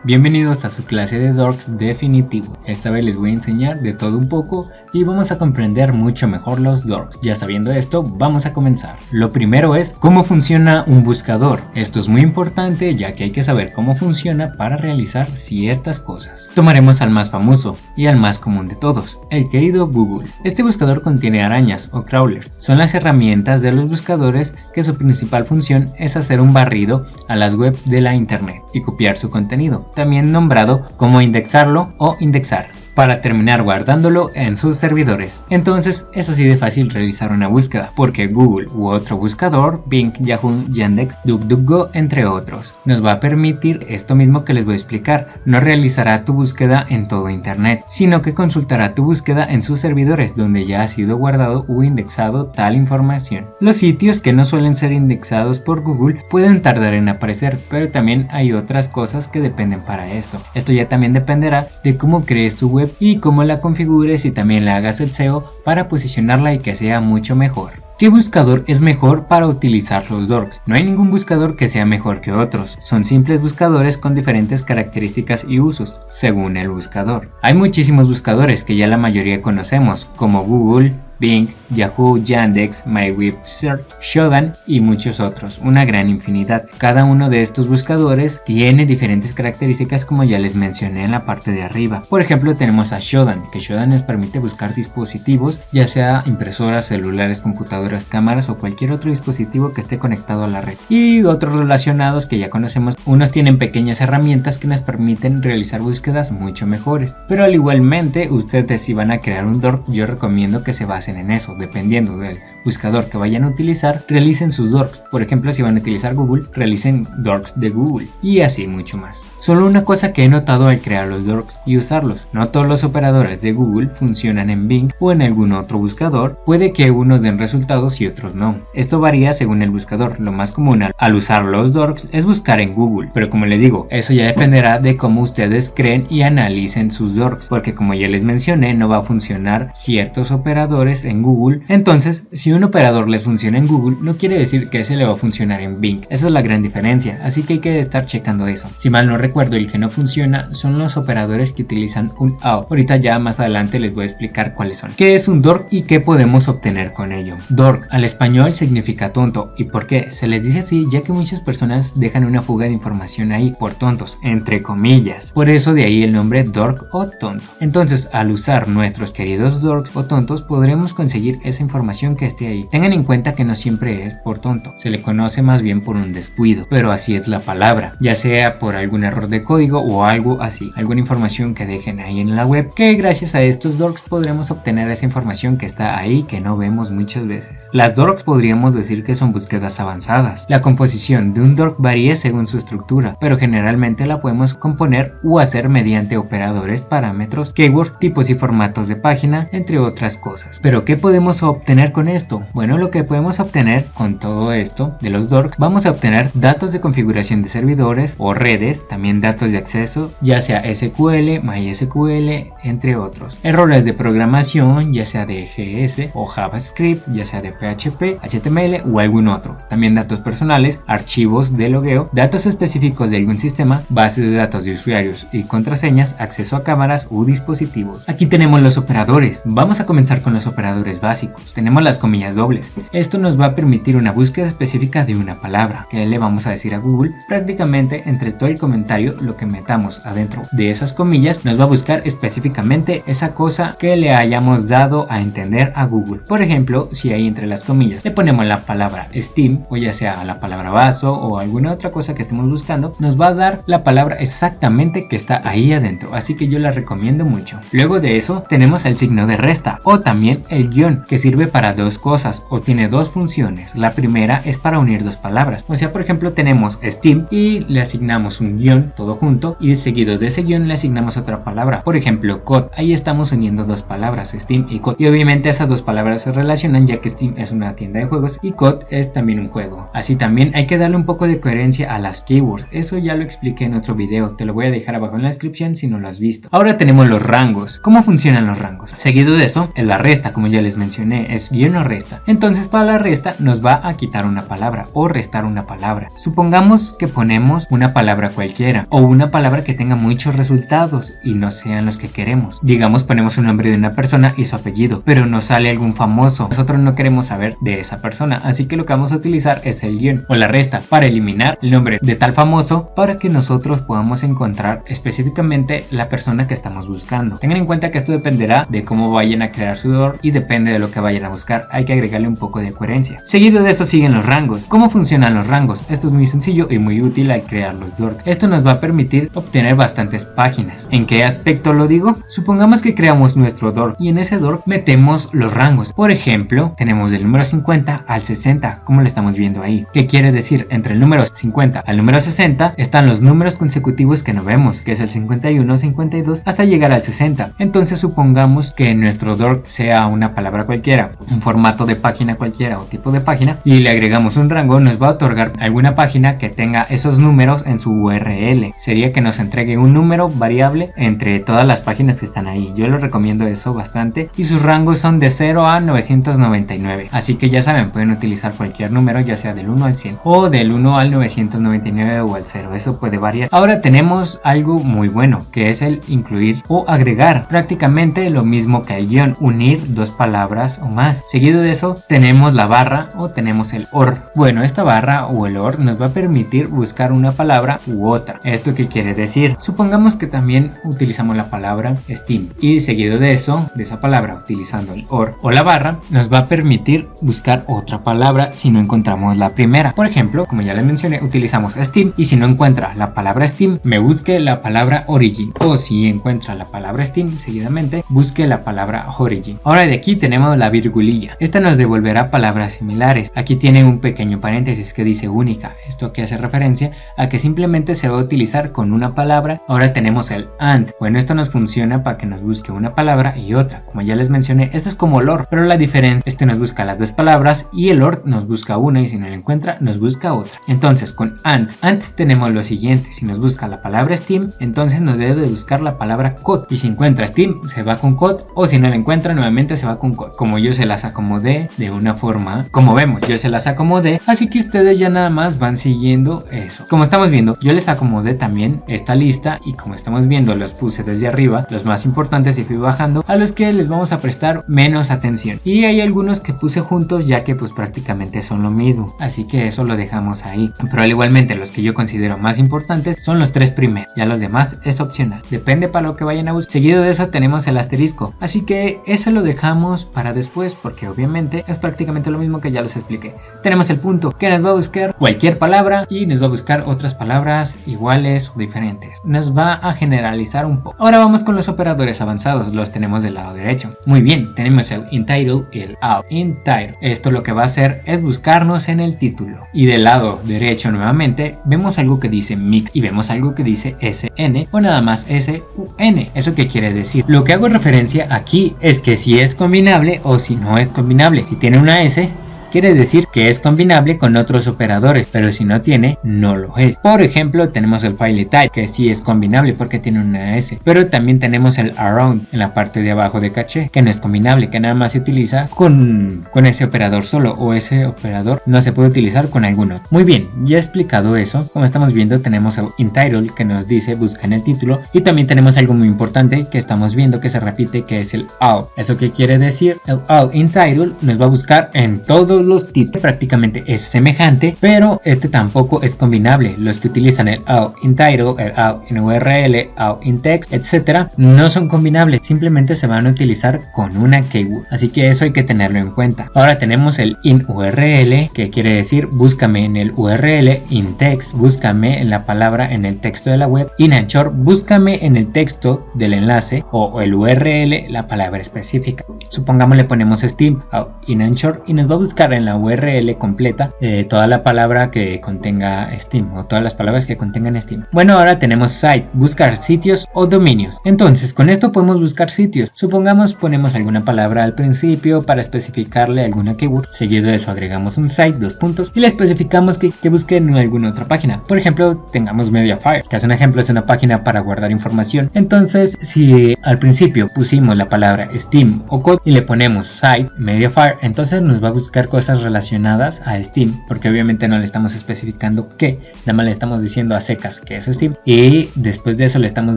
Bienvenidos a su clase de Dorks definitivo. Esta vez les voy a enseñar de todo un poco y vamos a comprender mucho mejor los Dorks. Ya sabiendo esto, vamos a comenzar. Lo primero es cómo funciona un buscador. Esto es muy importante ya que hay que saber cómo funciona para realizar ciertas cosas. Tomaremos al más famoso y al más común de todos, el querido Google. Este buscador contiene arañas o crawlers. Son las herramientas de los buscadores que su principal función es hacer un barrido a las webs de la internet y copiar su contenido, también nombrado como indexarlo o indexar, para terminar guardándolo en sus servidores. Entonces es así de fácil realizar una búsqueda, porque Google u otro buscador, Bing, Yahoo, Yandex, DuckDuckGo, entre otros, nos va a permitir esto mismo que les voy a explicar. No realizará tu búsqueda en todo internet, sino que consultará tu búsqueda en sus servidores, donde ya ha sido guardado o indexado tal información. Los sitios que no suelen ser indexados por Google pueden tardar en aparecer, pero también hay otras cosas que dependen para esto. Esto ya también dependerá de cómo crees tu web y cómo la configures y también le hagas el SEO para posicionarla y que sea mucho mejor. ¿Qué buscador es mejor para utilizar los Dorks? No hay ningún buscador que sea mejor que otros, son simples buscadores con diferentes características y usos, según el buscador. Hay muchísimos buscadores que ya la mayoría conocemos, como Google, Bing, Yahoo, Yandex, MyWebSearch, Shodan y muchos otros, una gran infinidad. Cada uno de estos buscadores tiene diferentes características como ya les mencioné en la parte de arriba. Por ejemplo tenemos a Shodan, que Shodan nos permite buscar dispositivos, ya sea impresoras, celulares, computadoras, cámaras o cualquier otro dispositivo que esté conectado a la red. Y otros relacionados que ya conocemos, unos tienen pequeñas herramientas que nos permiten realizar búsquedas mucho mejores. Pero al igualmente ustedes si van a crear un Dork, yo recomiendo que se basen en eso, dependiendo del buscador que vayan a utilizar, realicen sus Dorks. Por ejemplo, si van a utilizar Google, realicen Dorks de Google y así mucho más. Solo una cosa que he notado al crear los Dorks y usarlos: no todos los operadores de Google funcionan en Bing o en algún otro buscador, puede que unos den resultados y otros no. Esto varía según el buscador. Lo más común al usar los Dorks es buscar en Google, pero como les digo, eso ya dependerá de cómo ustedes creen y analicen sus Dorks, porque como ya les mencioné, no va a funcionar ciertos operadores en Google. Entonces, si un operador les funciona en Google, no quiere decir que ese le va a funcionar en Bing. Esa es la gran diferencia, así que hay que estar checando eso. Si mal no recuerdo, el que no funciona son los operadores que utilizan un AO. Ahorita ya más adelante les voy a explicar cuáles son. ¿Qué es un Dork y qué podemos obtener con ello? Dork al español significa tonto. ¿Y por qué? Se les dice así ya que muchas personas dejan una fuga de información ahí por tontos, entre comillas. Por eso de ahí el nombre Dork o tonto. Entonces, al usar nuestros queridos Dorks o tontos, podremos conseguir esa información que esté ahí. Tengan en cuenta que no siempre es por tonto, se le conoce más bien por un descuido, pero así es la palabra, ya sea por algún error de código o algo así, alguna información que dejen ahí en la web, que gracias a estos Dorks podremos obtener esa información que está ahí que no vemos muchas veces. Las Dorks podríamos decir que son búsquedas avanzadas. La composición de un Dork varía según su estructura, pero generalmente la podemos componer o hacer mediante operadores, parámetros, keywords, tipos y formatos de página, entre otras cosas. Pero ¿qué podemos obtener con esto? Bueno, lo que podemos obtener con todo esto de los Dorks, vamos a obtener datos de configuración de servidores o redes, también datos de acceso, ya sea SQL, MySQL, entre otros. Errores de programación, ya sea de GS o JavaScript, ya sea de PHP, HTML o algún otro. También datos personales, archivos de logueo, datos específicos de algún sistema, bases de datos de usuarios y contraseñas, acceso a cámaras u dispositivos. Aquí tenemos los operadores. Vamos a comenzar con los operadores básicos. Tenemos las comillas dobles. Esto nos va a permitir una búsqueda específica de una palabra que le vamos a decir a Google. Prácticamente entre todo el comentario, lo que metamos adentro de esas comillas nos va a buscar específicamente esa cosa que le hayamos dado a entender a Google. Por ejemplo, si ahí entre las comillas le ponemos la palabra Steam, o ya sea la palabra vaso o alguna otra cosa que estemos buscando, nos va a dar la palabra exactamente que está ahí adentro, así que yo la recomiendo mucho. Luego de eso tenemos el signo de resta o también el guión, que sirve para dos cosas o tiene dos funciones. La primera es para unir dos palabras, o sea, por ejemplo tenemos Steam y le asignamos un guión todo junto y seguido de ese guión le asignamos otra palabra, por ejemplo COD. Ahí estamos uniendo dos palabras, Steam y COD, y obviamente esas dos palabras se relacionan ya que Steam es una tienda de juegos y COD es también un juego. Así también hay que darle un poco de coherencia a las keywords, eso ya lo expliqué en otro video, te lo voy a dejar abajo en la descripción si no lo has visto. Ahora tenemos los rangos. ¿Cómo funcionan los rangos? Seguido de eso es la resta, como ya les mencioné. mencioné, es guión o resta. Entonces para la resta nos va a quitar una palabra o restar una palabra. Supongamos que ponemos una palabra cualquiera o una palabra que tenga muchos resultados y no sean los que queremos. Digamos, ponemos un nombre de una persona y su apellido, pero nos sale algún famoso. Nosotros no queremos saber de esa persona, así que lo que vamos a utilizar es el guión o la resta para eliminar el nombre de tal famoso para que nosotros podamos encontrar específicamente la persona que estamos buscando. Tengan en cuenta que esto dependerá de cómo vayan a crear su DOR y depende de lo que vayan a buscar. Hay que agregarle un poco de coherencia. Seguido de eso siguen los rangos. ¿Cómo funcionan los rangos? Esto es muy sencillo y muy útil al crear los DOR. Esto nos va a permitir obtener bastantes páginas. ¿En qué aspecto lo digo? Supongamos que creamos nuestro DOR y en ese DOR metemos los rangos. Por ejemplo, tenemos del número 50 al 60, como lo estamos viendo ahí. ¿Qué quiere decir? Entre el número 50 al número 60 están los números consecutivos que no vemos, que es el 51, 52 hasta llegar al 60. Entonces supongamos que nuestro DOR sea una palabra cualquiera, un formato de página cualquiera o tipo de página, y le agregamos un rango, nos va a otorgar alguna página que tenga esos números en su URL. Sería que nos entregue un número variable entre todas las páginas que están ahí. Yo les recomiendo eso bastante y sus rangos son de 0 a 999. Así que ya saben, pueden utilizar cualquier número, ya sea del 1 al 100 o del 1 al 999 o al 0. Eso puede variar. Ahora tenemos algo muy bueno, que es el incluir o agregar. Prácticamente lo mismo que el guión, unir dos palabras o más. Seguido de eso tenemos la barra o tenemos el OR. Bueno, esta barra o el OR nos va a permitir buscar una palabra u otra. ¿Esto qué quiere decir? Supongamos que también utilizamos la palabra Steam y seguido de eso, de esa palabra, utilizando el OR o la barra, nos va a permitir buscar otra palabra si no encontramos la primera. Por ejemplo, como ya les mencioné, utilizamos Steam y si no encuentra la palabra Steam, me busque la palabra Origin, o si encuentra la palabra Steam seguidamente, busque la palabra Origin. Ahora de aquí tenemos la virgulilla. Esta nos devolverá palabras similares. Aquí tiene un pequeño paréntesis que dice única. Esto que hace referencia a que simplemente se va a utilizar con una palabra. Ahora tenemos el AND. Bueno, esto nos funciona para que nos busque una palabra y otra. Como ya les mencioné, esto es como el OR, pero la diferencia, este nos busca las dos palabras y el OR nos busca una y si no la encuentra, nos busca otra. Entonces con AND tenemos lo siguiente. Si nos busca la palabra Steam, entonces nos debe de buscar la palabra COD. Y si encuentra Steam, se va con COD, o si no la encuentra, nuevamente se va con COD. Como yo se las acomodé de una forma, como vemos, yo se las acomodé, así que ustedes ya nada más van siguiendo eso. Como estamos viendo, yo les acomodé también esta lista y como estamos viendo, los puse desde arriba, los más importantes, y fui bajando a los que les vamos a prestar menos atención. Y hay algunos que puse juntos ya que pues prácticamente son lo mismo, así que eso lo dejamos ahí. Pero igualmente los que yo considero más importantes son los tres primeros, ya los demás es opcional, depende para lo que vayan a buscar. Seguido de eso tenemos el asterisco, así que eso lo dejamos para después porque obviamente es prácticamente lo mismo que ya les expliqué. Tenemos el punto que nos va a buscar cualquier palabra y nos va a buscar otras palabras iguales o diferentes, nos va a generalizar un poco. Ahora vamos con los operadores avanzados, los tenemos del lado derecho. Muy bien, tenemos el InTitle y el OutInTitle. Esto lo que va a hacer es buscarnos en el título, y del lado derecho nuevamente vemos algo que dice mix y vemos algo que dice SN o nada más SUN. ¿Eso qué quiere decir? Lo que hago referencia aquí es que si es combinable o si no es combinable. Si tiene una S, quiere decir que es combinable con otros operadores, pero si no tiene, no lo es. Por ejemplo, tenemos el FileType, que sí es combinable porque tiene una S, pero también tenemos el around en la parte de abajo de caché, que no es combinable, que nada más se utiliza con ese operador solo, o ese operador no se puede utilizar con alguno. Muy bien, ya he explicado eso. Como estamos viendo, tenemos el InTitle que nos dice busca en el título, y también tenemos algo muy importante que estamos viendo que se repite, que es el all. ¿Eso qué quiere decir? El all InTitle nos va a buscar en todos los títulos, prácticamente es semejante, pero este tampoco es combinable. Los que utilizan el all InTitle, el all InURL, all InText, etcétera, no son combinables, simplemente se van a utilizar con una keyword, así que eso hay que tenerlo en cuenta. Ahora tenemos el InURL, que quiere decir búscame en el URL, InText, búscame en la palabra en el texto de la web, InAnchor, búscame en el texto del enlace o el URL, la palabra específica. Supongamos le ponemos Steam, InAnchor, y nos va a buscar buscar en la URL completa toda la palabra que contenga Steam o todas las palabras que contengan Steam. Bueno, ahora tenemos site, buscar sitios o dominios. Entonces con esto podemos buscar sitios. Supongamos ponemos alguna palabra al principio para especificarle alguna keyword. Seguido de eso agregamos un site, 2 puntos, y le especificamos que busque en alguna otra página. Por ejemplo, tengamos Mediafire, que es un ejemplo, es una página para guardar información. Entonces si al principio pusimos la palabra Steam o code y le ponemos site Mediafire, entonces nos va a buscar cosas relacionadas a Steam, porque obviamente no le estamos especificando qué, nada más le estamos diciendo a secas que es Steam, y después de eso le estamos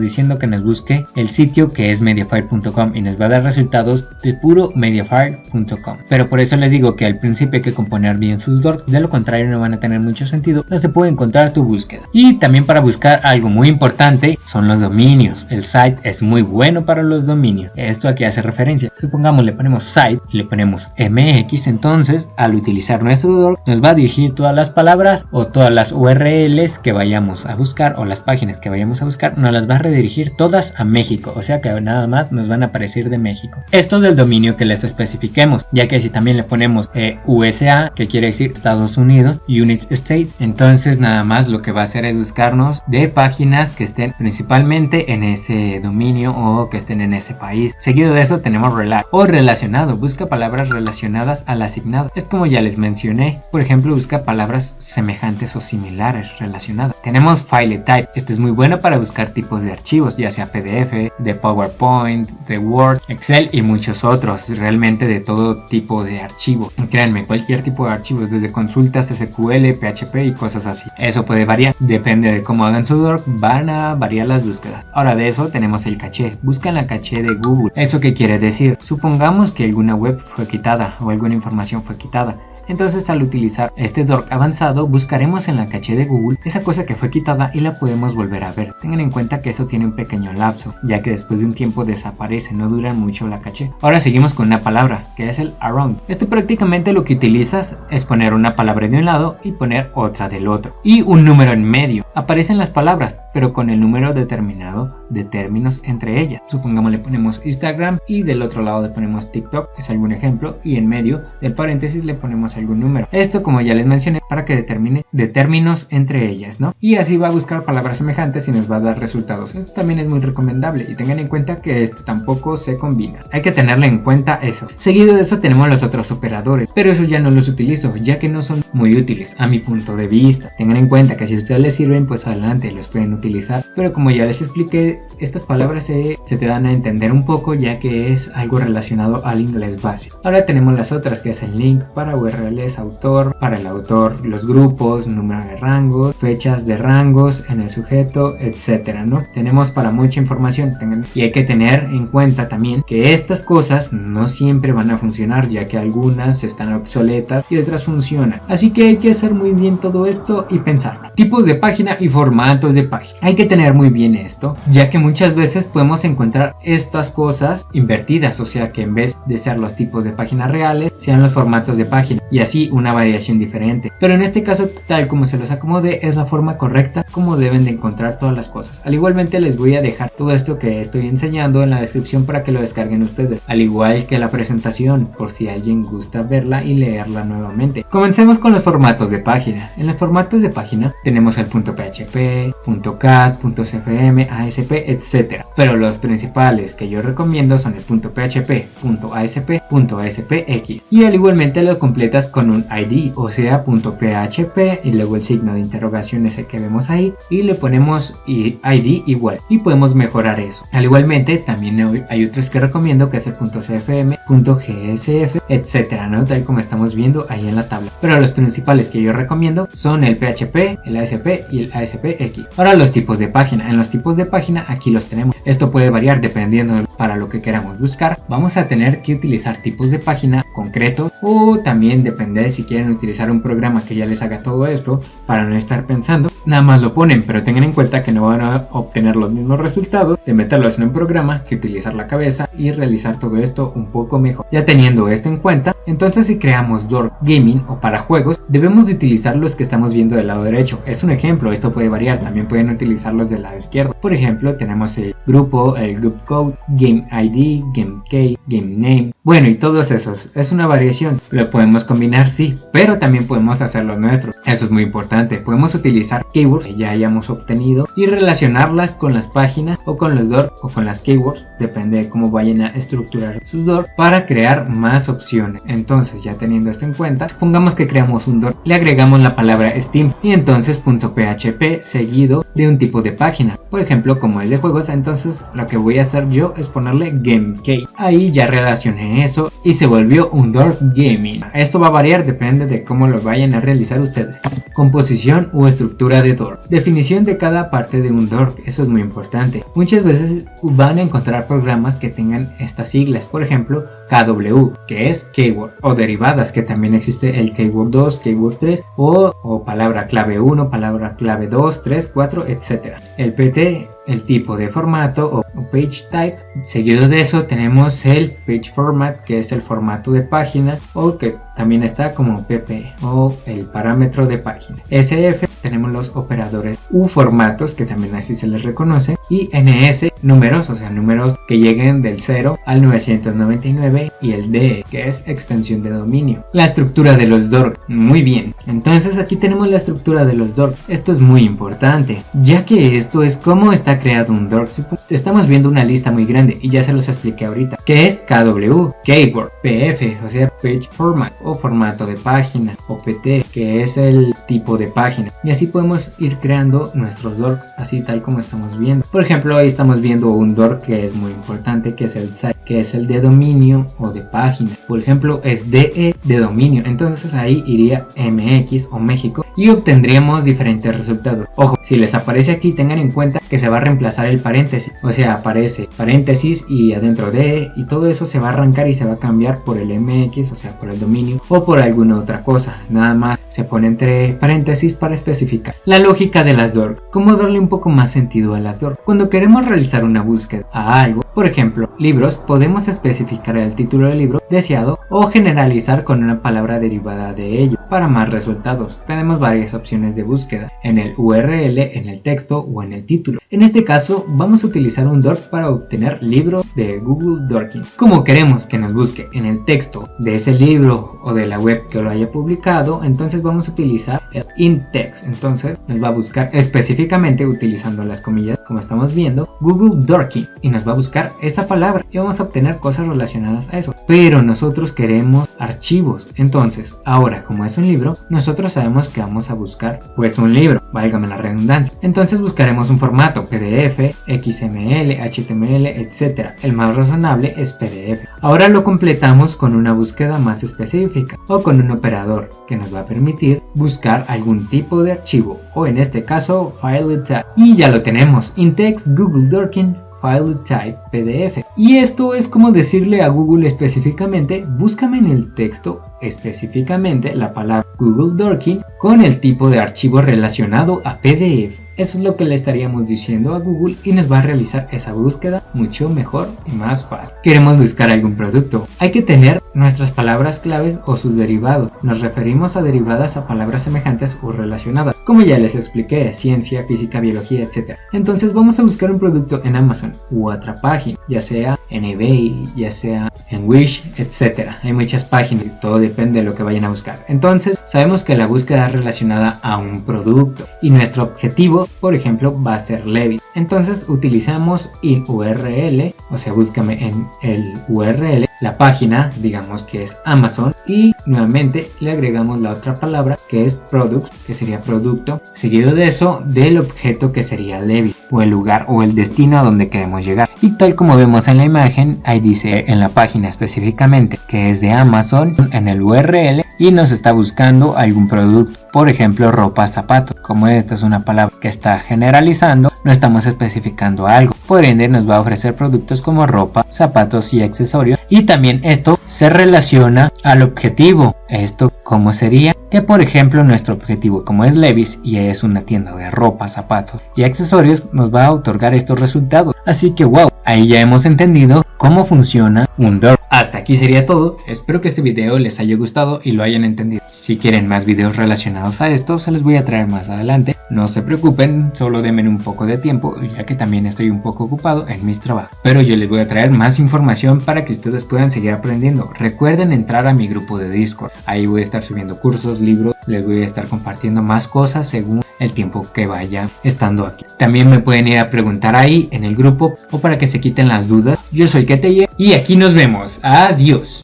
diciendo que nos busque el sitio que es mediafire.com y nos va a dar resultados de puro mediafire.com. Pero por eso les digo que al principio hay que componer bien sus dorks, de lo contrario no van a tener mucho sentido, no se puede encontrar tu búsqueda. Y también para buscar algo muy importante son los dominios. El site es muy bueno para los dominios. Esto aquí hace referencia. Supongamos le ponemos site y le ponemos mx, entonces al utilizar nuestro dork nos va a dirigir todas las palabras o todas las URLs que vayamos a buscar o las páginas que vayamos a buscar, nos las va a redirigir todas a México, o sea que nada más nos van a aparecer de México. Esto del dominio que les especifiquemos, ya que si también le ponemos USA, que quiere decir Estados Unidos, United States, entonces nada más lo que va a hacer es buscarnos de páginas que estén principalmente en ese dominio o que estén en ese país. Seguido de eso tenemos relate o relacionado, busca palabras relacionadas al asignado. Es como ya les mencioné, por ejemplo busca palabras semejantes o similares relacionadas. Tenemos file type, este es muy bueno para buscar tipos de archivos, ya sea PDF, de PowerPoint, de Word, Excel y muchos otros, realmente de todo tipo de archivo. Créanme, cualquier tipo de archivos, desde consultas, SQL, PHP y cosas así. Eso puede variar, depende de cómo hagan su dork, van a variar las búsquedas. Ahora de eso tenemos el caché, buscan la caché de Google. ¿Eso qué quiere decir? Supongamos que alguna web fue quitada o alguna información fue quitada. Entonces al utilizar este dork avanzado buscaremos en la caché de Google esa cosa que fue quitada y la podemos volver a ver. Tengan en cuenta que eso tiene un pequeño lapso, ya que después de un tiempo desaparece, no dura mucho la caché. Ahora seguimos con una palabra, que es el around. Esto prácticamente lo que utilizas es poner una palabra de un lado y poner otra del otro. Y un número en medio. Aparecen las palabras, pero con el número determinado de términos entre ellas. Supongamos le ponemos Instagram y del otro lado le ponemos TikTok, es algún ejemplo, y en medio del paréntesis le ponemos algún número. Esto, como ya les mencioné, para que determine de términos entre ellas, ¿no? Y así va a buscar palabras semejantes y nos va a dar resultados. Esto también es muy recomendable y tengan en cuenta que esto tampoco se combina. Hay que tenerle en cuenta eso. Seguido de eso tenemos los otros operadores, pero esos ya no los utilizo, ya que no son muy útiles a mi punto de vista. Tengan en cuenta que si a ustedes les sirven, pues adelante, los pueden utilizar. Pero como ya les expliqué, estas palabras se te dan a entender un poco, ya que es algo relacionado al inglés básico. Ahora tenemos las otras, que es el link para URLs, autor, para el autor, los grupos, número de rangos, fechas de rangos en el sujeto, etcétera, ¿no? Tenemos para mucha información, y hay que tener en cuenta también que estas cosas no siempre van a funcionar, ya que algunas están obsoletas y otras funcionan. Así que hay que hacer muy bien todo esto y pensarlo. Tipos de página y formatos de página. Hay que tener muy bien esto, ya que muchas veces podemos encontrar estas cosas invertidas, o sea que en vez de ser los tipos de páginas reales, sean los formatos de página, y así una variación diferente. Pero en este caso, tal como se los acomode, es la forma correcta como deben de encontrar todas las cosas. Al igualmente les voy a dejar todo esto que estoy enseñando en la descripción para que lo descarguen ustedes, al igual que la presentación, por si alguien gusta verla y leerla nuevamente. Comencemos con los formatos de página. En los formatos de página tenemos el .php, .cat, .cfm, ASP, etc. Pero los principales que yo recomiendo son el .php, .asp, .aspx, y al igualmente lo completas con un ID, o sea .php y luego el signo de interrogación ese que vemos ahí, y le ponemos ID igual, y podemos mejorar eso. Al igualmente también hay otros que recomiendo, que es el .cfm, .gsf, etcétera, ¿no? Tal como estamos viendo ahí en la tabla. Pero los principales que yo recomiendo son el PHP, el ASP y el ASPX. Ahora los tipos de página. En los tipos de página aquí los tenemos. Esto puede variar dependiendo para lo que queramos buscar. Vamos a tener que utilizar tipos de página concretos, o también depende si quieren utilizar un programa que ya les haga todo esto para no estar pensando. nada más lo ponen, pero tengan en cuenta que no van a obtener los mismos resultados de meterlos en un programa que utilizar la cabeza y realizar todo esto un poco mejor. Ya teniendo esto en cuenta, entonces si creamos Dork Gaming o para juegos, debemos de utilizar los que estamos viendo del lado derecho. Es un ejemplo, esto puede variar, también pueden utilizarlos del lado izquierdo. Por ejemplo, tenemos el grupo, el group code, game ID, game key, game name. Bueno, y todos esos, es una variación. Lo podemos combinar, sí, pero también podemos hacerlo nuestro. Eso es muy importante. Podemos utilizar keywords que ya hayamos obtenido y relacionarlas con las páginas o con los Dork o con las keywords, depende de cómo vayan a estructurar sus Dork, para crear más opciones. Entonces, ya teniendo esto en cuenta, supongamos que creamos un Dork, le agregamos la palabra Steam y entonces .php seguido de un tipo de página. Por ejemplo, como es de juegos, entonces lo que voy a hacer yo es ponerle GameKey. Ahí ya relacioné eso y se volvió un Dork Gaming. Esto va a variar, depende de cómo lo vayan a realizar ustedes. Composición o estructura de Dork. Definición de cada parte de un Dork, eso es muy importante. Muchas veces van a encontrar programas que tengan estas siglas, por ejemplo KW, que es keyword, o derivadas, que también existe el keyword 2, keyword 3, o palabra clave 1, palabra clave 2, 3, 4, etc. El PT, el tipo de formato o page type. Seguido de eso tenemos el page format, que es el formato de página, o que también está como pp, o el parámetro de página. SF, tenemos los operadores U formatos, que también así se les reconoce, y NS, números, o sea, números que lleguen del 0 al 999, y el DE, que es extensión de dominio. La estructura de los Dork, muy bien. Entonces aquí tenemos la estructura de los Dork. Esto es muy importante, ya que esto es cómo está creado un Dork. Estamos viendo una lista muy grande y ya se los expliqué ahorita, que es KW, Keyboard, PF, o sea, Page Format, o formato de página, o PT, que es el tipo de página. Y así podemos ir creando nuestros Dork, así tal como estamos viendo. Por ejemplo, ahí estamos viendo un Dork que es muy importante, que es el site, que es el de dominio o de página. Por ejemplo, es DE de dominio, entonces ahí iría MX o México y obtendríamos diferentes resultados. Ojo, si les aparece aquí, tengan en cuenta que se va a reemplazar el paréntesis, o sea, aparece paréntesis y adentro de, y todo eso se va a arrancar y se va a cambiar por el MX, o sea, por el dominio, o por alguna otra cosa. Nada más se pone entre paréntesis para especificar. La lógica de las Dork, cómo darle un poco más sentido a las Dork. Cuando queremos realizar una búsqueda a algo, por ejemplo, libros, podemos especificar el título del libro deseado o generalizar con una palabra derivada de ello para más resultados. Tenemos varias opciones de búsqueda, en el URL, en el texto o en el título. En este caso vamos a utilizar un Dork para obtener libro de Google Dorking. Como queremos que nos busque en el texto de ese libro o de la web que lo haya publicado, entonces vamos a utilizar el in-text. Entonces nos va a buscar específicamente, utilizando las comillas como estamos viendo, Google Dorking, y nos va a buscar esa palabra y vamos a obtener cosas relacionadas a eso. Pero nosotros queremos archivos, entonces ahora como es un libro, nosotros sabemos que vamos a buscar pues un libro, válgame la redundancia. Entonces buscaremos un formato PDF, XML, HTML, etc. El más razonable es PDF. Ahora lo completamos con una búsqueda más específica o con un operador que nos va a permitir buscar algún tipo de archivo, o en este caso file type, y ya lo tenemos, in-text Google Dorking file type PDF. Y esto es como decirle a Google específicamente, búscame en el texto específicamente la palabra Google Dorking con el tipo de archivo relacionado a PDF. Eso es lo que le estaríamos diciendo a Google y nos va a realizar esa búsqueda mucho mejor y más fácil. Queremos buscar algún producto. Hay que tener nuestras palabras claves o sus derivados. Nos referimos a derivadas a palabras semejantes o relacionadas, como ya les expliqué, ciencia, física, biología, etc. Entonces vamos a buscar un producto en Amazon u otra página, ya sea en eBay, ya sea en Wish, etc. Hay muchas páginas y todo depende de lo que vayan a buscar. Entonces sabemos que la búsqueda es relacionada a un producto y nuestro objetivo, por ejemplo, va a ser Levi's. Entonces utilizamos in URL, o sea, búscame en el URL, la página, digamos que es Amazon, y nuevamente le agregamos la otra palabra que es products, que sería producto, seguido de eso del objeto que sería Levi's, o el lugar o el destino a donde queremos llegar. Y tal como vemos en la imagen, ahí dice en la página específicamente que es de Amazon en el URL y nos está buscando algún producto, por ejemplo ropa, zapatos. Como esta es una palabra que está generalizando, no estamos especificando algo, por ende nos va a ofrecer productos como ropa, zapatos y accesorios, y también esto se relaciona al objetivo. ¿Esto cómo sería? Que por ejemplo nuestro objetivo, como es Levi's y es una tienda de ropa, zapatos y accesorios, nos va a otorgar estos resultados. Así que wow, ahí ya hemos entendido cómo funciona un DORC. Hasta aquí sería todo, espero que este video les haya gustado y lo hayan entendido. Si quieren más videos relacionados a esto, se los voy a traer más adelante. No se preocupen, solo denme un poco de tiempo, ya que también estoy un poco ocupado en mis trabajos. Pero yo les voy a traer más información para que ustedes puedan seguir aprendiendo. Recuerden entrar a mi grupo de Discord, ahí voy a estar subiendo cursos, libros, les voy a estar compartiendo más cosas según el tiempo que vaya estando aquí. También me pueden ir a preguntar ahí en el grupo o para que se quiten las dudas. Yo soy Keteye y aquí nos vemos. Adiós.